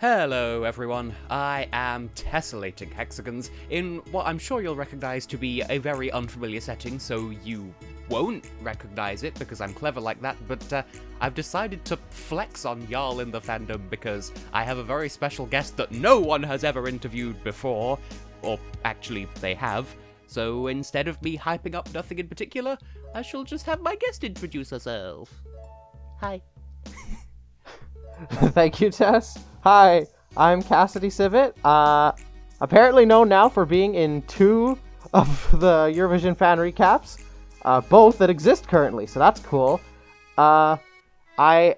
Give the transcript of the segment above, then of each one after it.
Hello everyone, I am Tessellating Hexagons in what I'm sure you'll recognise to be a very unfamiliar setting, so you won't recognise it because I'm clever like that, but I've decided to flex on y'all in the fandom because I have a very special guest that no one has ever interviewed before, or actually they have, so instead of me hyping up nothing in particular, I shall just have my guest introduce herself. Hi. Thank you, Tess. Hi, I'm Cassidy Civet. Apparently known now for being in 2 of the Eurovision fan recaps, both that exist currently, so that's cool. I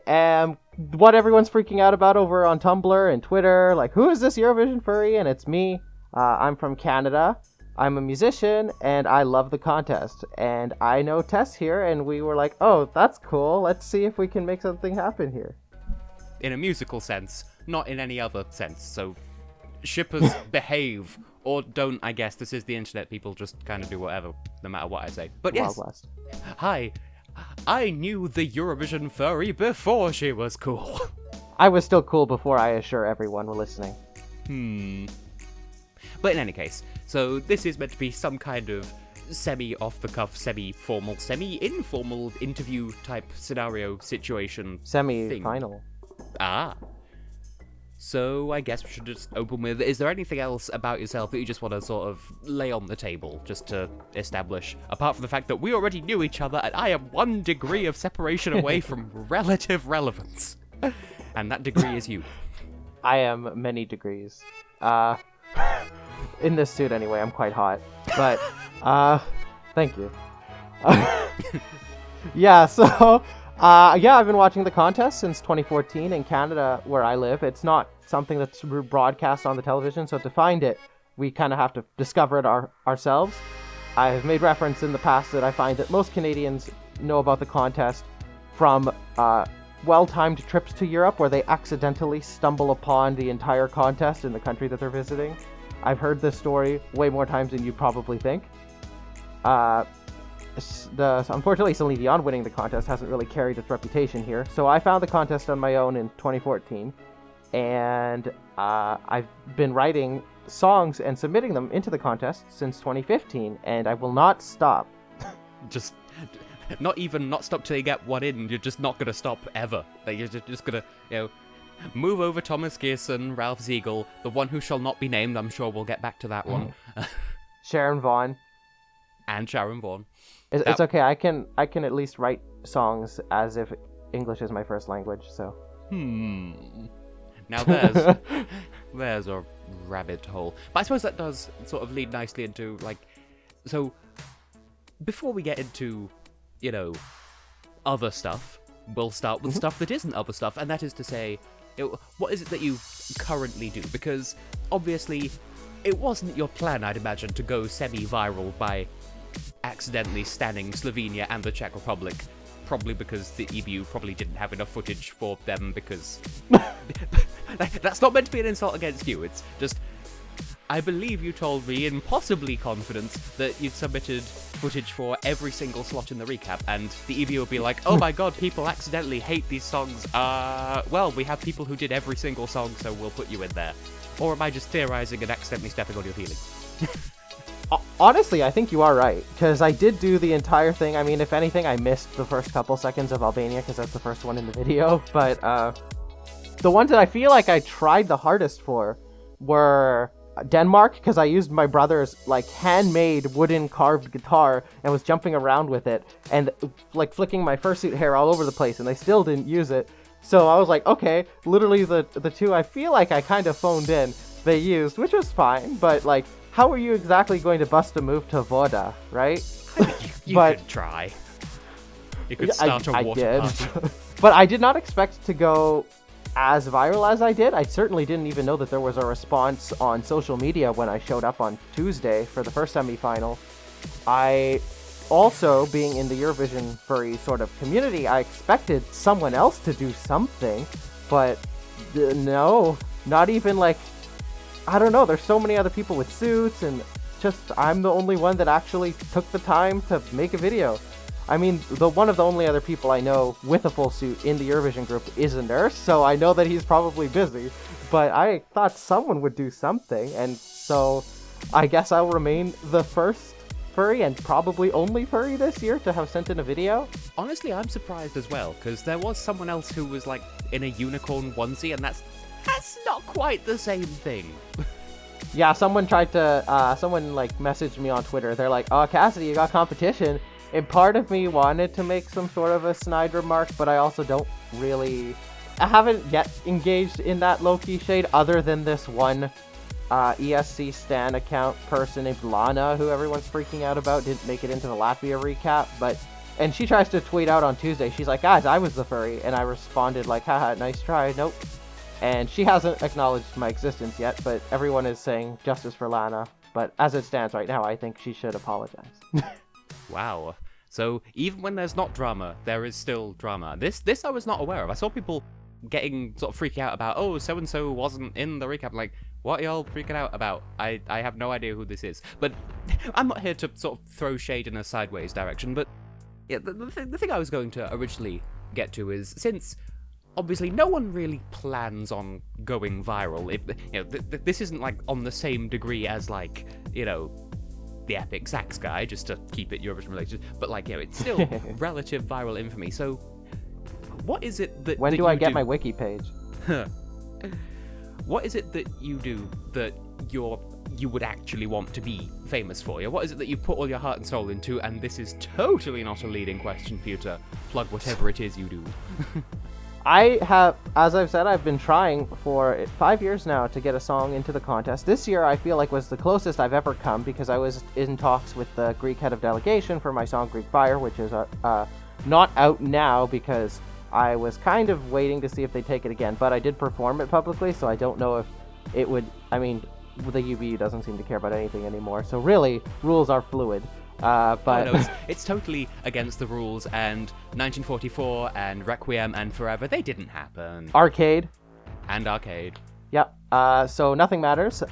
am what everyone's freaking out about over on Tumblr and Twitter, like, who is this Eurovision furry? And it's me. I'm from Canada. I'm a musician, and I love the contest. And I know Tess here, and we were like, oh, that's cool. Let's see if we can make something happen here. In a musical sense, not in any other sense, so shippers behave, or don't, I guess. This is the internet, people just kind of do whatever, no matter what I say. But yes, Wild West. Hi, I knew the Eurovision furry before she was cool. I was still cool before, I assure everyone we're listening. But in any case, so this is meant to be some kind of semi-off-the-cuff, semi-formal, semi-informal interview-type scenario situation. Semi-final. Ah. So I guess we should just open with, is there anything else about yourself that you just want to sort of lay on the table, just to establish, apart from the fact that we already knew each other, and I am 1 degree of separation away from relative relevance. And that degree is you. I am many degrees. In this suit anyway, I'm quite hot. But, thank you. Yeah, so... I've been watching the contest since 2014 in Canada, where I live. It's not something that's broadcast on the television, so to find it, we kind of have to discover it ourselves. I've made reference in the past that I find that most Canadians know about the contest from well-timed trips to Europe, where they accidentally stumble upon the entire contest in the country that they're visiting. I've heard this story way more times than you probably think. Unfortunately, Celine Dion winning the contest hasn't really carried its reputation here. So I found the contest on my own in 2014, and I've been writing songs and submitting them into the contest since 2015, and I will not stop. Just not stop till you get one in. You're just not gonna stop ever. Like, you're just gonna, move over Thomas Gearson, Ralph Ziegel, the one who shall not be named. I'm sure we'll get back to that one. Sharon Vaughn. And Sharon Vaughn. It's okay. I can at least write songs as if English is my first language. So. Now there's a rabbit hole. But I suppose that does sort of lead nicely into so before we get into other stuff, we'll start with stuff that isn't other stuff, and that is to say, what is it that you currently do? Because obviously, it wasn't your plan, I'd imagine, to go semi-viral by accidentally stanning Slovenia and the Czech Republic, probably because the EBU probably didn't have enough footage for them, because that's not meant to be an insult against you. It's just, I believe you told me in possibly confidence that you'd submitted footage for every single slot in the recap, and the EBU would be like, oh my god, people accidentally hate these songs. Well, we have people who did every single song, so we'll put you in there. Or am I just theorizing and accidentally stepping on your feelings? Honestly, I think you are right, because I did do the entire thing. I mean, if anything, I missed the first couple seconds of Albania, because that's the first one in the video, but the ones that I feel like I tried the hardest for were Denmark, because I used my brother's, handmade wooden carved guitar and was jumping around with it, and, flicking my fursuit hair all over the place, and they still didn't use it. So I was like, okay, literally the 2 I feel like I kind of phoned in, they used, which was fine, but, how are you exactly going to bust a move to Voda, right? You could try. You could start a water party. But I did not expect to go as viral as I did. I certainly didn't even know that there was a response on social media when I showed up on Tuesday for the first semi-final. I also, being in the Eurovision furry sort of community, I expected someone else to do something, but no, not even I don't know, there's so many other people with suits, and just I'm the only one that actually took the time to make a video. I mean, one of the only other people I know with a full suit in the Eurovision group is a nurse, so I know that he's probably busy. but I thought someone would do something, and so I guess I'll remain the first furry and probably only furry this year to have sent in a video. Honestly, I'm surprised as well, because there was someone else who was like in a unicorn onesie, and that's not quite the same thing. Yeah, someone tried to, someone like messaged me on Twitter. They're like, "Oh, Cassidy, you got competition." And part of me wanted to make some sort of a snide remark, but I also I haven't yet engaged in that low-key shade other than this one ESC Stan account person named Lana, who everyone's freaking out about, didn't make it into the Latvia recap, and she tries to tweet out on Tuesday. She's like, "Guys, I was the furry," and I responded like, "Haha, nice try, nope." And she hasn't acknowledged my existence yet, but everyone is saying justice for Lana. But as it stands right now, I think she should apologize. Wow. So even when there's not drama, there is still drama. This I was not aware of. I saw people getting sort of freaking out about, oh, so-and-so wasn't in the recap. Like, what are y'all freaking out about? I have no idea who this is. But I'm not here to sort of throw shade in a sideways direction, but yeah, the thing I was going to originally get to is, since obviously no one really plans on going viral, this isn't like on the same degree as like, the epic sax guy, just to keep it Eurovision related, but like, it's still relative viral infamy. So what is it that when do I get my wiki page? What is it that you do that you would actually want to be famous for? What is it that you put all your heart and soul into? And this is totally not a leading question for you to plug whatever it is you do. I have, as I've said, I've been trying for 5 years now to get a song into the contest. This year I feel like was the closest I've ever come, because I was in talks with the Greek head of delegation for my song Greek Fire, which is not out now because I was kind of waiting to see if they take it again, but I did perform it publicly, so I don't know if it would, the UBU doesn't seem to care about anything anymore, so really, rules are fluid. But no, it's totally against the rules, and 1944 and Requiem and Forever, they didn't happen. Arcade. Yep. So nothing matters.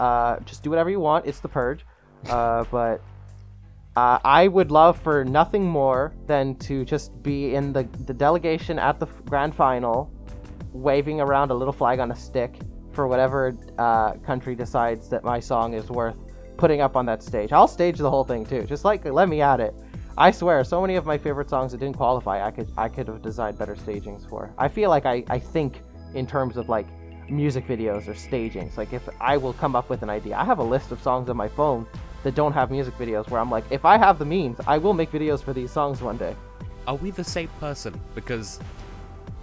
Just do whatever you want. It's the purge. But I would love for nothing more than to just be in the delegation at the grand final, waving around a little flag on a stick for whatever country decides that my song is worth putting up on that stage. I'll stage the whole thing too. Just like, let me at it. I swear, so many of my favorite songs that didn't qualify, I could have designed better stagings for. I feel like I think in terms of like music videos or stagings. Like, if I will come up with an idea, I have a list of songs on my phone that don't have music videos where I'm like, if I have the means, I will make videos for these songs one day. Are we the same person? Because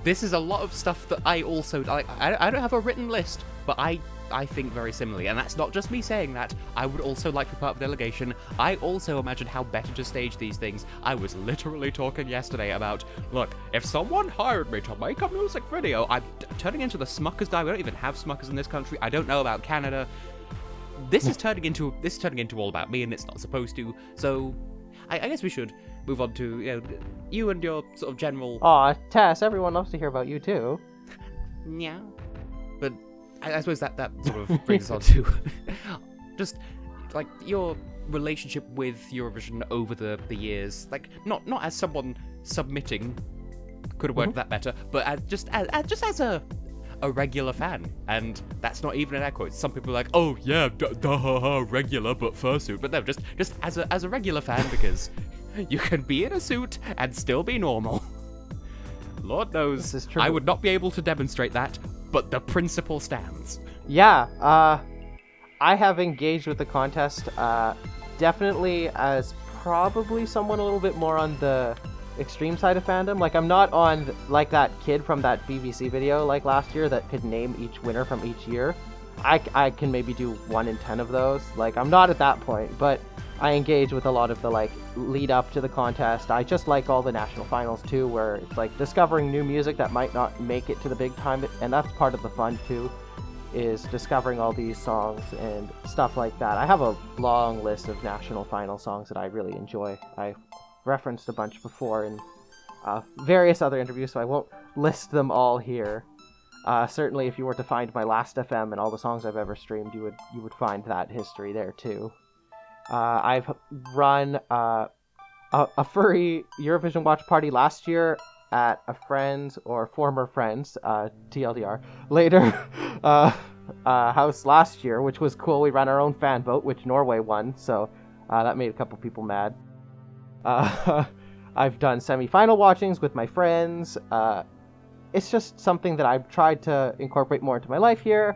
this is a lot of stuff that I also like. I don't have a written list, but I think very similarly, and that's not just me saying that. I would also like to be part of the delegation. I also imagine how better to stage these things. I was literally talking yesterday about, look, if someone hired me to make a music video, I'm turning into the Smuckers guy. We don't even have Smuckers in this country. I don't know about Canada. This is turning into all about me, and it's not supposed to. So I guess we should move on to you and your sort of general. Aw, Tess, everyone loves to hear about you too. Yeah, but I suppose that sort of brings us on to just like your relationship with Eurovision over the years. Like, not as someone submitting, could have worked that better, but just as a regular fan. And that's not even an air quotes. Some people are like, oh yeah, regular but fursuit. But no, just as a regular fan, because you can be in a suit and still be normal. Lord knows, this is true. I would not be able to demonstrate that, but the principle stands. Yeah, I have engaged with the contest, definitely as probably someone a little bit more on the extreme side of fandom. Like, I'm not on, like, that kid from that BBC video, like, last year that could name each winner from each year. I can maybe do 1 in 10 of those. Like, I'm not at that point, but I engage with a lot of the, like, lead up to the contest. I just like all the national finals, too, where it's, like, discovering new music that might not make it to the big time, and that's part of the fun, too, is discovering all these songs and stuff like that. I have a long list of national final songs that I really enjoy. I referenced a bunch before in various other interviews, so I won't list them all here. Certainly, if you were to find my last FM and all the songs I've ever streamed, you would find that history there, too. I've run a furry Eurovision watch party last year at a friend's or former friend's, TLDR, later, house last year, which was cool. We ran our own fan vote, which Norway won, so that made a couple people mad. I've done semi-final watchings with my friends. It's just something that I've tried to incorporate more into my life here.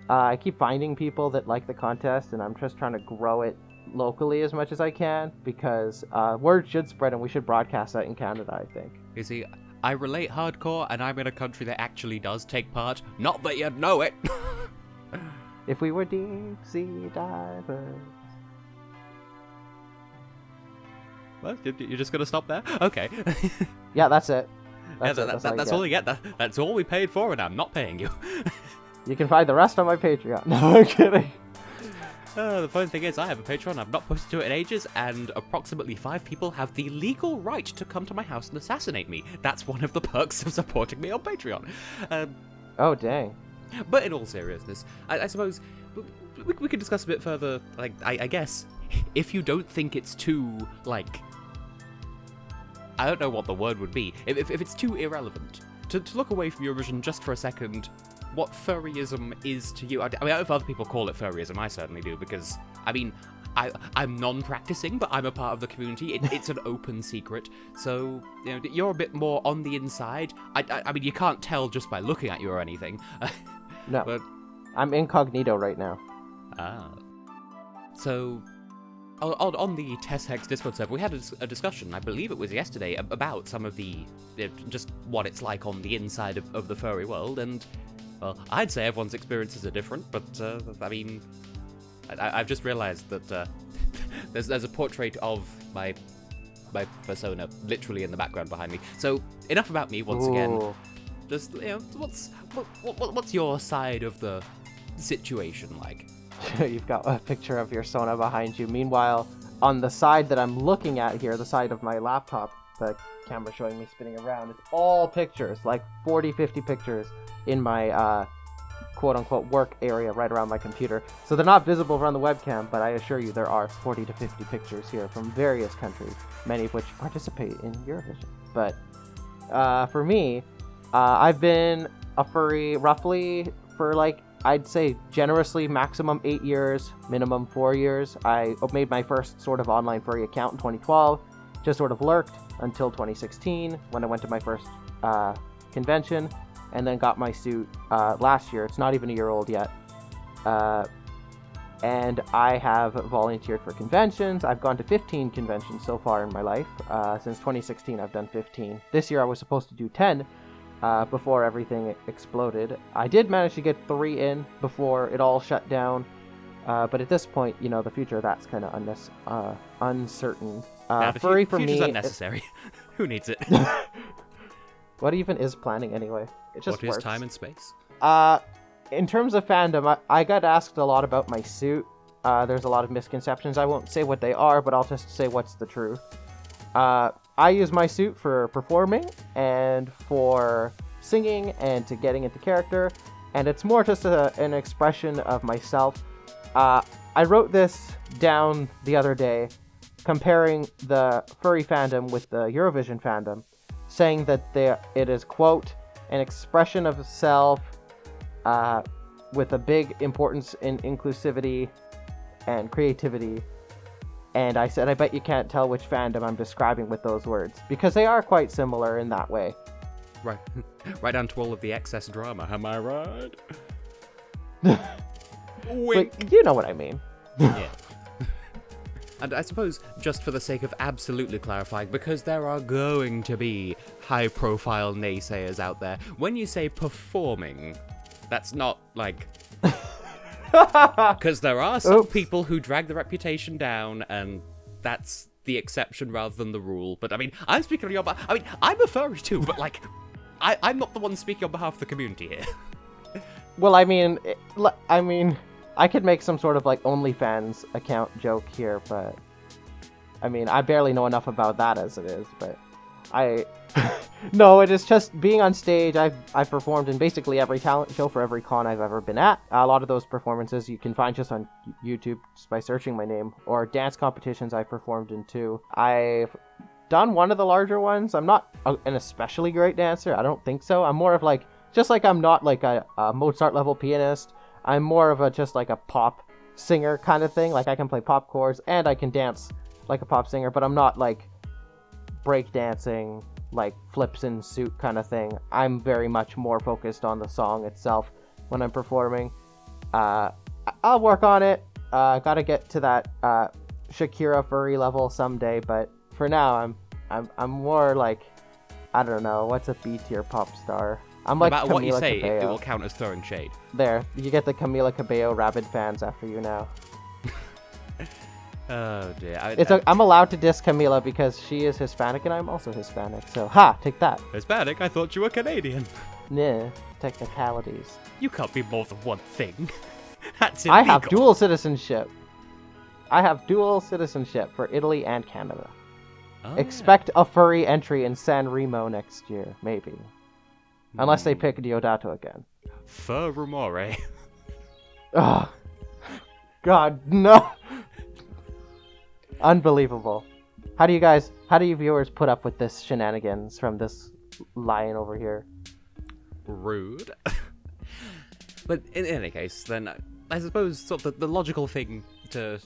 I keep finding people that like the contest, and I'm just trying to grow it locally as much as I can, because word should spread and we should broadcast that in Canada, I think. You see, I relate hardcore, and I'm in a country that actually does take part. Not that you'd know it. If we were deep sea divers. What? You're just gonna stop there? Okay. Yeah, that's it. That's all you get. That's all we paid for, and I'm not paying you. You can find the rest on my Patreon. No, I'm kidding. The funny thing is, I have a Patreon. I've not posted to it in ages, and approximately 5 people have the legal right to come to my house and assassinate me. That's one of the perks of supporting me on Patreon. Oh, dang. But in all seriousness, I suppose we could discuss a bit further. Like, I guess, if you don't think it's too, like, I don't know what the word would be. If it's too irrelevant, to look away from Eurovision just for a second, what furryism is to you. I mean, I don't know if other people call it furryism. I certainly do, because, I mean, I'm non-practicing, but I'm a part of the community. It's an open secret, so, you know, you're a bit more on the inside. I mean, you can't tell just by looking at you or anything. No, but I'm incognito right now. So, on the Tessellating Discord server, we had a discussion, I believe it was yesterday, about some of the, just what it's like on the inside of the furry world, and, well, I'd say everyone's experiences are different, but, I mean, I've just realized that there's a portrait of my persona literally in the background behind me. So, enough about me once again. Just, you know, what's your side of the situation like? You've got a picture of your Sona behind you. Meanwhile, on the side that I'm looking at here, the side of my laptop, the camera showing me spinning around, it's all pictures, like 40, 50 pictures in my quote-unquote work area right around my computer. So they're not visible around the webcam, but I assure you there are 40 to 50 pictures here from various countries, many of which participate in Eurovision. But for me, I've been a furry roughly for, like, I'd say generously maximum 8 years, minimum 4 years. I made my first sort of online furry account in 2012, just sort of lurked until 2016 when I went to my first convention, and then got my suit last year. It's not even a year old yet. And I have volunteered for conventions. I've gone to 15 conventions so far in my life. Since 2016, I've done 15. This year I was supposed to do 10 before everything exploded. I did manage to get 3 in before it all shut down. But at this point, you know, the future of that's kind of uncertain. Furry for me... Future's unnecessary. Who needs it? What even is planning anyway? It just works. What is time and space? In terms of fandom, I got asked a lot about my suit. There's a lot of misconceptions. I won't say what they are, but I'll just say what's the truth. I use my suit for performing and for singing and to getting into character, and it's more just an expression of myself. I wrote this down the other day, comparing the furry fandom with the Eurovision fandom, saying that it is, quote, an expression of self with a big importance in inclusivity and creativity. And I said, I bet you can't tell which fandom I'm describing with those words, because they are quite similar in that way. Right. Right down to all of the excess drama, am I right? Wink. But you know what I mean. Yeah. And I suppose, just for the sake of absolutely clarifying, because there are going to be high-profile naysayers out there, when you say performing, that's not, like... Because there are some people who drag the reputation down, and that's the exception rather than the rule. But, I mean, I'm speaking on your behalf. I mean, I'm a furry too, but, like, I'm not the one speaking on behalf of the community here. Well, I mean, I could make some sort of, like, OnlyFans account joke here, but... I mean, I barely know enough about that as it is, but... No, it is just being on stage. I've performed in basically every talent show for every con I've ever been at. A lot of those performances you can find just on YouTube just by searching my name, or dance competitions I've performed in too. I've done one of the larger ones. I'm not an especially great dancer. I don't think so. I'm more of like, just like I'm not like a Mozart level pianist. I'm more of a just like a pop singer kind of thing. Like I can play pop chords and I can dance like a pop singer, but I'm not like break dancing, like flips in suit kind of thing. I'm very much more focused on the song itself when I'm performing. I'll work on it. Gotta get to that Shakira furry level someday, but for now I'm more like, I don't know, what's a B tier pop star? I'm No like matter Camila what you say, Cabello. it will count as throwing shade. There, you get the Camila Cabello rabid fans after you now. Oh dear. I'm allowed to diss Camila because she is Hispanic and I'm also Hispanic. So, ha, take that. Hispanic? I thought you were Canadian. Nah, technicalities. You can't be more than one thing. That's illegal. I have dual citizenship. I have dual citizenship for Italy and Canada. Oh, Expect a furry entry in San Remo next year, maybe. Unless they pick Diodato again. Fur rumore. Ugh. God, no. Unbelievable. How do you viewers put up with this shenanigans from this lion over here? Rude. But in any case, then I suppose sort of the logical thing to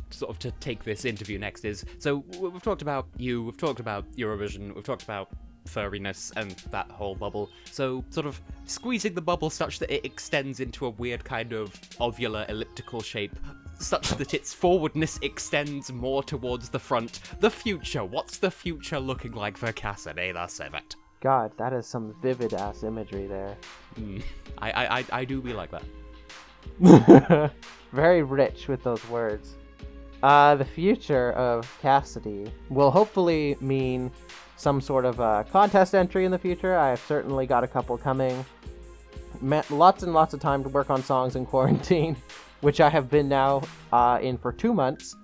take this interview next is, so we've talked about you, we've talked about Eurovision, we've talked about furriness and that whole bubble, so sort of squeezing the bubble such that it extends into a weird kind of ovular elliptical shape, such that its forwardness extends more towards the front. The future, what's the future looking like for Cassidy the Civet? God, that is some vivid ass imagery there. I do be like that. Very rich with those words. The future of Cassidy will hopefully mean some sort of contest entry in the future. I have certainly got a couple coming. Lots and lots of time to work on songs in quarantine, which I have been now in for 2 months.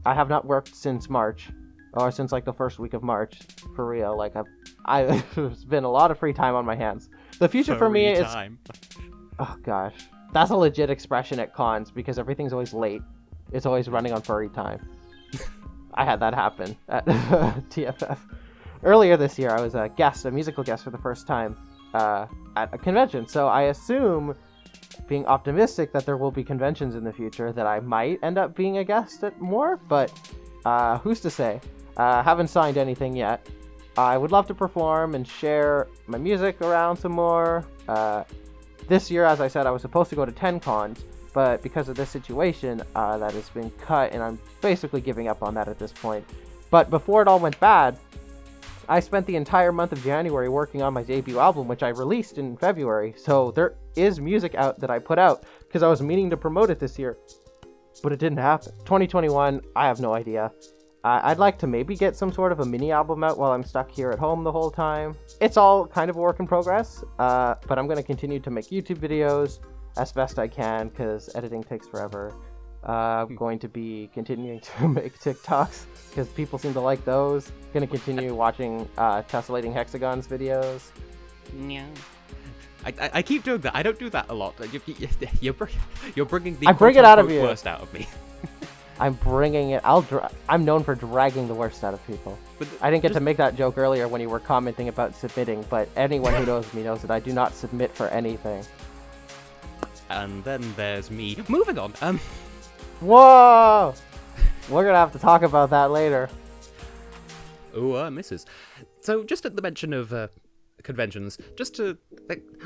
I have not worked since March, or since like the first week of March, for real. Like it's been a lot of free time on my hands. The future for me is time. Oh gosh, that's a legit expression at cons because everything's always late. It's always running on furry time. I had that happen at TFF. Earlier this year, I was a musical guest for the first time at a convention. So I assume, being optimistic that there will be conventions in the future, that I might end up being a guest at more, but who's to say? Haven't signed anything yet. I would love to perform and share my music around some more. This year, as I said, I was supposed to go to 10 cons, but because of this situation, that has been cut, and I'm basically giving up on that at this point. But before it all went bad, I spent the entire month of January working on my debut album, which I released in February. So there is music out that I put out because I was meaning to promote it this year, but it didn't happen. 2021, I have no idea. I'd like to maybe get some sort of a mini album out while I'm stuck here at home the whole time. It's all kind of a work in progress, but I'm going to continue to make YouTube videos as best I can because editing takes forever. I'm going to be continuing to make TikToks because people seem to like those. Going to continue watching Tessellating Hexagons videos. Yeah. I keep doing that. I don't do that a lot. You're bringing the bring it out of you. worst out of me. I'm bringing it. I'm known for dragging the worst out of people. But I didn't get to make that joke earlier when you were commenting about submitting, but anyone who knows me knows that I do not submit for anything. And then there's me. Moving on. Whoa! We're gonna have to talk about that later. Oh, misses. So, just at the mention of conventions, just to...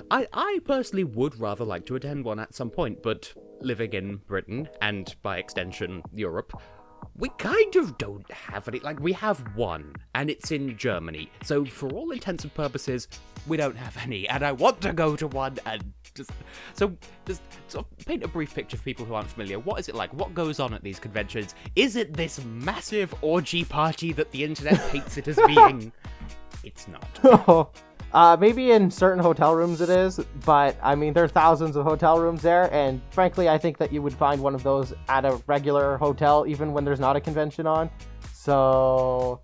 I personally would rather like to attend one at some point, but living in Britain, and by extension, Europe, we kind of don't have any. Like, we have one, and it's in Germany. So, for all intents and purposes, we don't have any, and I want to go to one, and just sort of paint a brief picture for people who aren't familiar. What is it like? What goes on at these conventions? Is it this massive orgy party that the internet hates it as being? It's not. Maybe in certain hotel rooms it is, but I mean, there are thousands of hotel rooms there, and frankly, I think that you would find one of those at a regular hotel, even when there's not a convention on. So,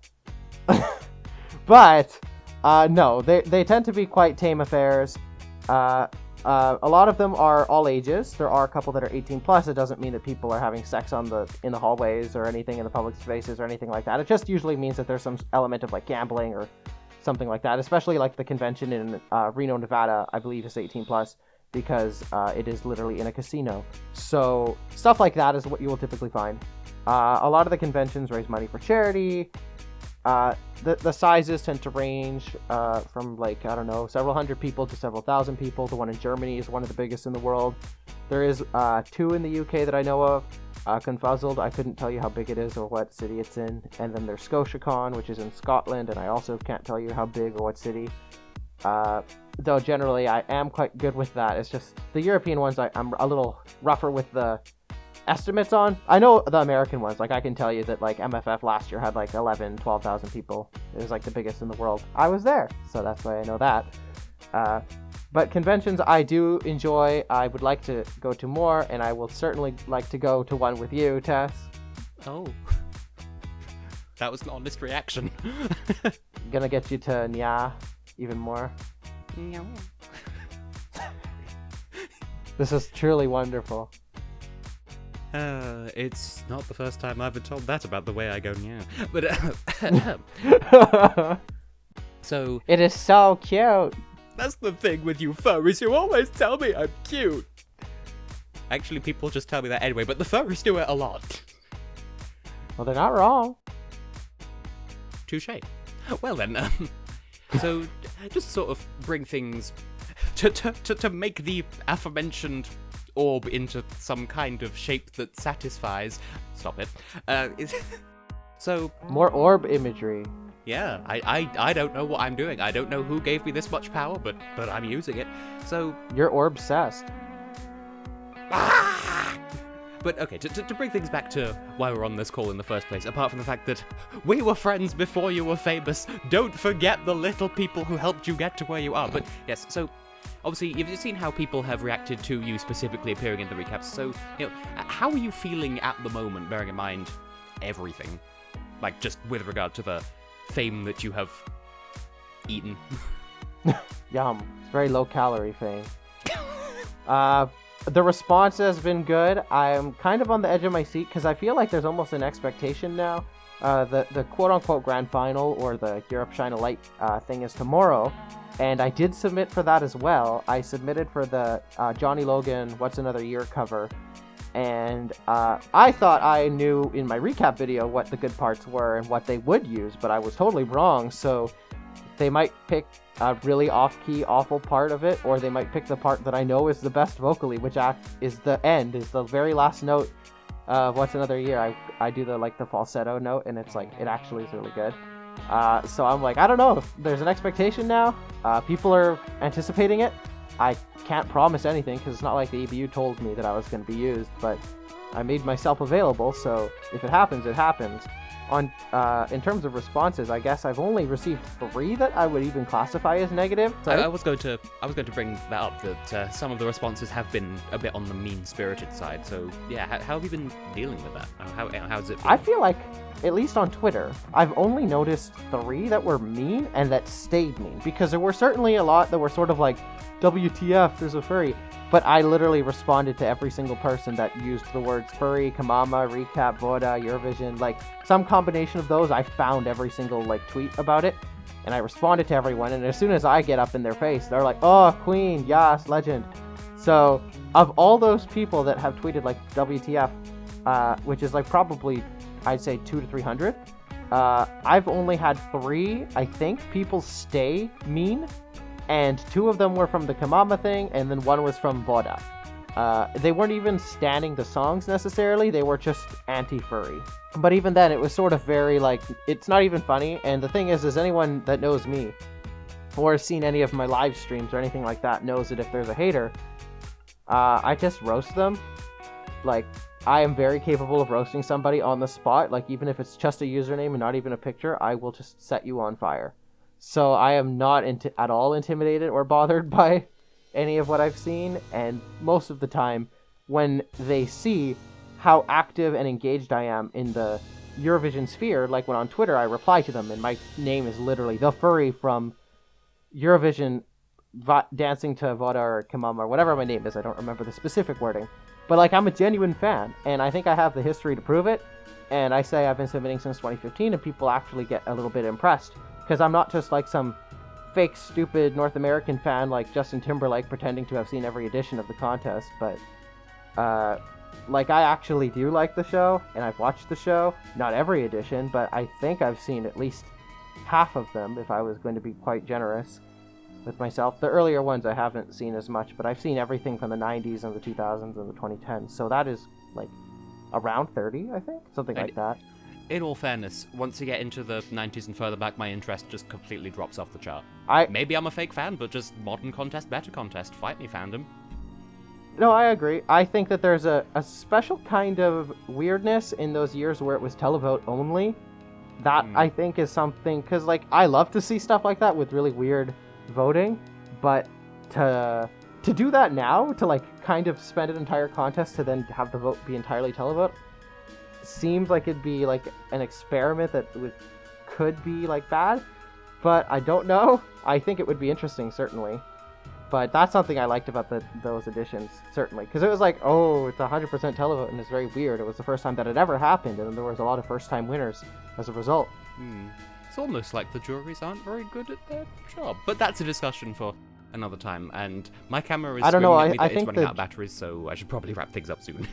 but no, they tend to be quite tame affairs. A lot of them are all ages. There are a couple that are 18 plus. It doesn't mean that people are having sex in the hallways or anything in the public spaces or anything like that. It just usually means that there's some element of like gambling or something like that, especially like the convention in Reno, Nevada, I believe is 18 plus. because it is literally in a casino. So stuff like that is what you will typically find. A lot of the conventions raise money for charity. The sizes tend to range from like, I don't know, several hundred people to several thousand people. The one in Germany is one of the biggest in the world. There is 2 in the UK that I know of. Confuzzled, I couldn't tell you how big it is or what city it's in. And then there's ScotiaCon, which is in Scotland, and I also can't tell you how big or what city. Though generally I am quite good with that. It's just the European ones I'm a little rougher with the estimates on. I know the American ones, like I can tell you that like MFF last year had like 12,000 people. It was like the biggest in the world. I was there, so that's why I know that. But conventions I do enjoy. I would like to go to more, and I will certainly like to go to one with you, Tess. Oh. That was an honest reaction. Gonna get you to Nya even more. No. This is truly wonderful. It's not the first time I've been told that about the way I go now. But, so... It is so cute! That's the thing with you furries, you always tell me I'm cute! Actually, people just tell me that anyway, but the furries do it a lot. Well, they're not wrong. Touché. Well then, so, just sort of bring things... To make the aforementioned orb into some kind of shape that satisfies... Stop it. So... More orb imagery. Yeah, I don't know what I'm doing. I don't know who gave me this much power, but I'm using it. So... You're orb-obsessed. But okay, to bring things back to why we're on this call in the first place, apart from the fact that we were friends before you were famous, don't forget the little people who helped you get to where you are. But yes, so... Obviously, you've seen how people have reacted to you specifically appearing in the recaps, so, how are you feeling at the moment, bearing in mind everything? Like, just with regard to the fame that you have eaten. Yum. It's very low-calorie fame. The response has been good. I'm kind of on the edge of my seat, because I feel like there's almost an expectation now. The quote-unquote grand final, or the Europe Shine a Light thing is tomorrow. And I did submit for that as well. I submitted for the Johnny Logan What's Another Year cover. And I thought I knew in my recap video what the good parts were and what they would use, but I was totally wrong. So they might pick a really off-key, awful part of it, or they might pick the part that I know is the best vocally, which is the end, is the very last note of What's Another Year. I do the falsetto note, and it's like, it actually is really good. So I'm like, I don't know, if there's an expectation now. People are anticipating it. I can't promise anything, because it's not like the EBU told me that I was going to be used, but I made myself available, so if it happens, it happens. In terms of responses, I guess I've only received 3 that I would even classify as negative. So I was going to bring that up, that some of the responses have been a bit on the mean-spirited side, so yeah, how have you been dealing with that? How's it been? I feel like, at least on Twitter, I've only noticed 3 that were mean and that stayed mean, because there were certainly a lot that were sort of like, WTF, there's a furry. But I literally responded to every single person that used the words furry, Kamama, recap, Voda, Eurovision, like some combination of those. I found every single tweet about it, and I responded to everyone. And as soon as I get up in their face, they're like, "Oh, Queen, yes, legend." So of all those people that have tweeted like WTF, which is like probably I'd say 200 to 300, I've only had 3, I think, people stay mean. And 2 of them were from the Kamama thing, and then 1 was from Voda. They weren't even standing the songs necessarily, they were just anti-furry. But even then, it was sort of very, it's not even funny, and the thing is anyone that knows me, or has seen any of my live streams or anything like that, knows that if there's a hater, I just roast them. I am very capable of roasting somebody on the spot, even if it's just a username and not even a picture, I will just set you on fire. So I am not at all intimidated or bothered by any of what I've seen, and most of the time, when they see how active and engaged I am in the Eurovision sphere, like when on Twitter I reply to them, and my name is literally The Furry from Eurovision Dancing to Voda or Kamama, or whatever my name is, I don't remember the specific wording, but I'm a genuine fan, and I think I have the history to prove it, and I say I've been submitting since 2015, and people actually get a little bit impressed. Because I'm not just some fake, stupid North American fan like Justin Timberlake pretending to have seen every edition of the contest, but like, I actually do like the show, and I've watched the show. Not every edition, but I think I've seen at least half of them, if I was going to be quite generous with myself. The earlier ones I haven't seen as much, but I've seen everything from the 90s and the 2000s and the 2010s, so that is, like, around 30, I think? Something like that. In all fairness, once you get into the 90s and further back, my interest just completely drops off the chart. Maybe I'm a fake fan, but just modern contest, better contest. Fight me, fandom. No, I agree. I think that there's a special kind of weirdness in those years where it was televote only. That, I think, is something... Because, like, I love to see stuff like that with really weird voting, but to do that now, to, like, kind of spend an entire contest to then have the vote be entirely televote, seems like it'd be, like, an experiment that could be, like, bad. But I don't know. I think it would be interesting, certainly. But that's something I liked about those editions, certainly. Because it was like, oh, it's 100% televote, and it's very weird. It was the first time that it ever happened, and there was a lot of first-time winners as a result. It's almost like the juries aren't very good at their job. But that's a discussion for another time. And my camera is screaming at me that it's running out of batteries, so I should probably wrap things up soon.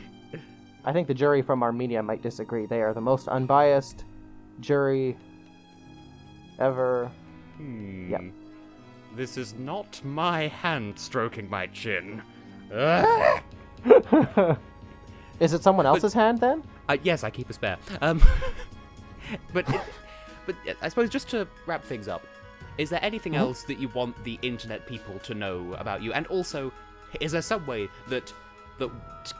I think the jury from Armenia might disagree. They are the most unbiased jury ever. Yep. This is not my hand stroking my chin. Is it someone else's hand, then? Yes, I keep a spare. But I suppose just to wrap things up, is there anything else that you want the internet people to know about you? And also, is there some way that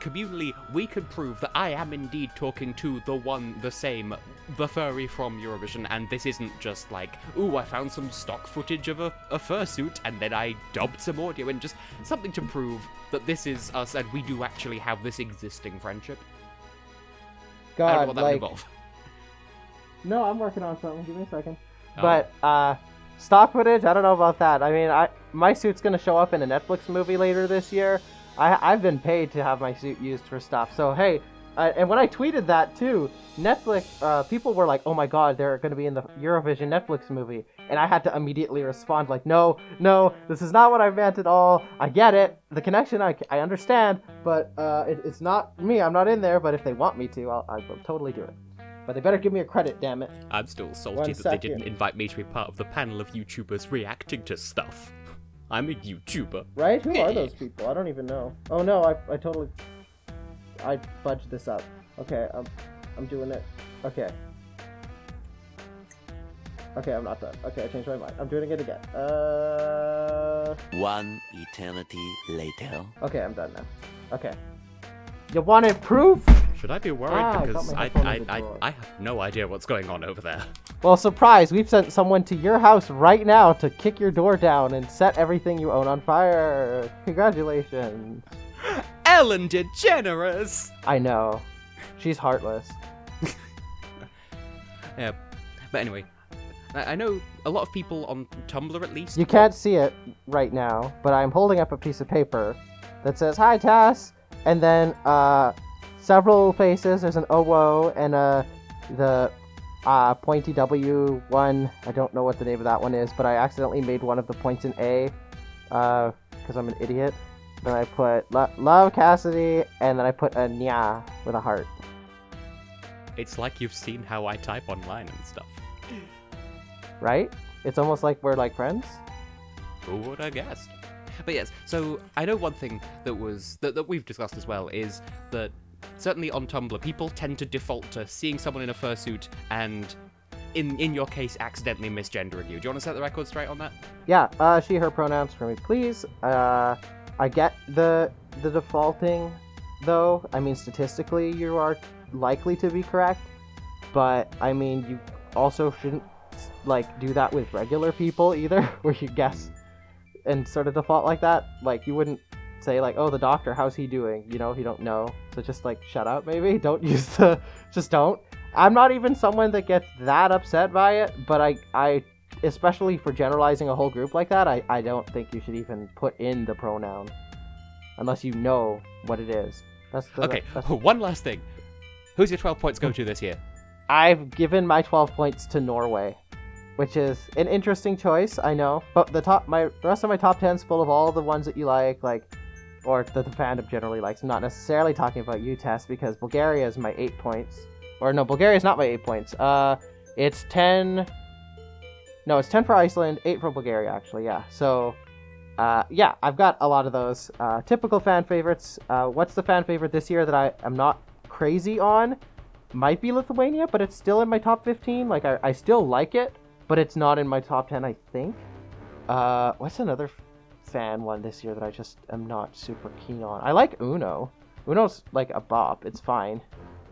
communally we could prove that I am indeed talking to the furry from Eurovision, and this isn't just like, ooh, I found some stock footage of a fursuit, and then I dubbed some audio, and just something to prove that this is us, and we do actually have this existing friendship? God, I don't know what that would involve. No, I'm working on something. Give me a second. Oh. But, stock footage? I don't know about that. I mean, my suit's gonna show up in a Netflix movie later this year. I've been paid to have my suit used for stuff. So, hey, and when I tweeted that, too, Netflix, people were like, oh my god, they're going to be in the Eurovision Netflix movie. And I had to immediately respond, like, no, this is not what I meant at all. I get it. The connection, I understand. But it's not me. I'm not in there. But if they want me to, I will totally do it. But they better give me a credit, damn it. I'm still salty that they didn't invite me to be part of the panel of YouTubers reacting to stuff. I'm a YouTuber. Right? Who are those people? I don't even know. Oh no, I fudged this up. Okay, I'm doing it. Okay, I'm not done. Okay, I changed my mind. I'm doing it again. One eternity later. Okay, I'm done now. Okay. You wanted proof? Should I be worried? Because I have no idea what's going on over there. Well, surprise! We've sent someone to your house right now to kick your door down and set everything you own on fire. Congratulations. Ellen DeGeneres! I know. She's heartless. Yeah. But anyway, I know a lot of people on Tumblr at least. You can't see it right now, but I'm holding up a piece of paper that says, "Hi, Tess," and then several faces. There's an OWO and the pointy W one. I don't know what the name of that one is, but I accidentally made one of the points in A because I'm an idiot. Then I put love Cassidy, and then I put a nya with a heart. It's like you've seen how I type online and stuff. Right? It's almost like we're like friends. Who would have guessed? But yes, so I know one thing that we've discussed as well is that certainly on Tumblr, people tend to default to seeing someone in a fursuit and, in your case, accidentally misgendering you. Do you want to set the record straight on that? Yeah, she, her pronouns for me, please. I get the defaulting, though. I mean, statistically, you are likely to be correct. But, I mean, you also shouldn't, like, do that with regular people, either, where you guess and sort of default like that. Like, you wouldn't say, like, oh, the doctor, how's he doing? You know, if you don't know. So just, like, shut up, maybe. Don't use the... Just don't. I'm not even someone that gets that upset by it, but I especially for generalizing a whole group like that, I don't think you should even put in the pronoun. Unless you know what it is. Okay, one last thing. Who's your 12 points go to this year? I've given my 12 points to Norway. which is an interesting choice, I know. But the rest of my top 10's full of all the ones that you like, or that the fandom generally likes. I'm not necessarily talking about you, Tess, because Bulgaria is my 8 points. Or no, Bulgaria is not my 8 points. It's 10. No, it's 10 for Iceland, 8 for Bulgaria, actually. Yeah. So, yeah, I've got a lot of those typical fan favorites. What's the fan favorite this year that I am not crazy on? Might be Lithuania, but it's still in my top 15. Like, I still like it, but it's not in my top 10, I think. What's another fan one this year that I just am not super keen on? I like Uno. Uno's like a bop. It's fine.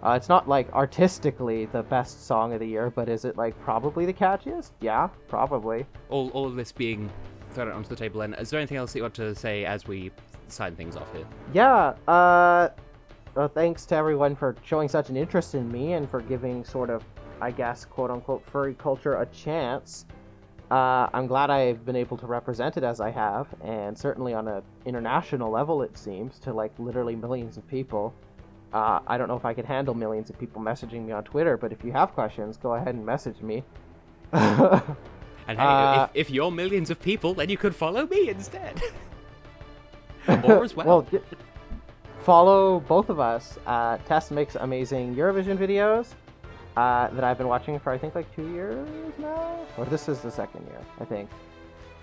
It's not like artistically the best song of the year, but is it like probably the catchiest? Yeah, probably. All of this being thrown out onto the table, then, is there anything else that you want to say as we sign things off here? Yeah, well, thanks to everyone for showing such an interest in me and for giving sort of, I guess, quote-unquote, furry culture a chance. I'm glad I've been able to represent it as I have, and certainly on an international level, it seems, to, like, literally millions of people. I don't know if I can handle millions of people messaging me on Twitter, but if you have questions, go ahead and message me. And hey, if you're millions of people, then you could follow me instead. Or as well. Well, follow both of us. Tess makes amazing Eurovision videos that I've been watching for, I think, like 2 years now? Or this is the second year, I think.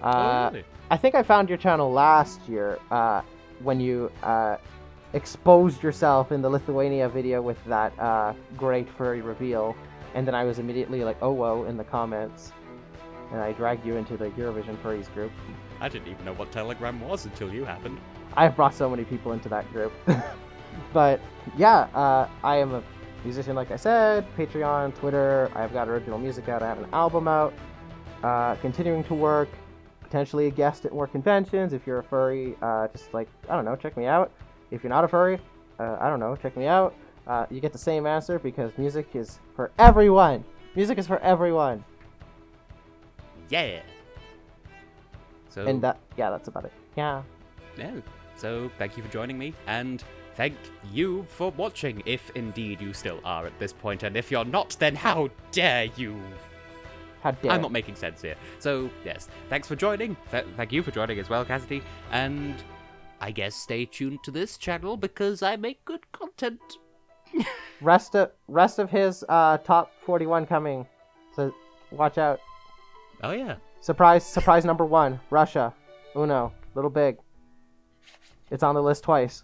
Really? I think I found your channel last year when you exposed yourself in the Lithuania video with that great furry reveal, and then I was immediately like, oh whoa, in the comments, and I dragged you into the Eurovision furries group. I didn't even know what Telegram was until you happened. I've brought so many people into that group. But yeah, I am a musician, like I said, Patreon, Twitter, I've got original music out, I have an album out, continuing to work, potentially a guest at more conventions. If you're a furry, just like, I don't know, check me out. If you're not a furry, I don't know, check me out. You get the same answer because music is for everyone. Music is for everyone. Yeah. So. And that's about it. Yeah. Yeah. So thank you for joining me, and thank you for watching, if indeed you still are at this point, and if you're not, then how dare you? How dare I'm not making sense here. So yes, thanks for joining. Thank you for joining as well, Cassidy, and I guess stay tuned to this channel because I make good content. Rest of his top 41 coming, so watch out. Oh yeah. Surprise number 1, Russia. Uno, Little Big. It's on the list twice.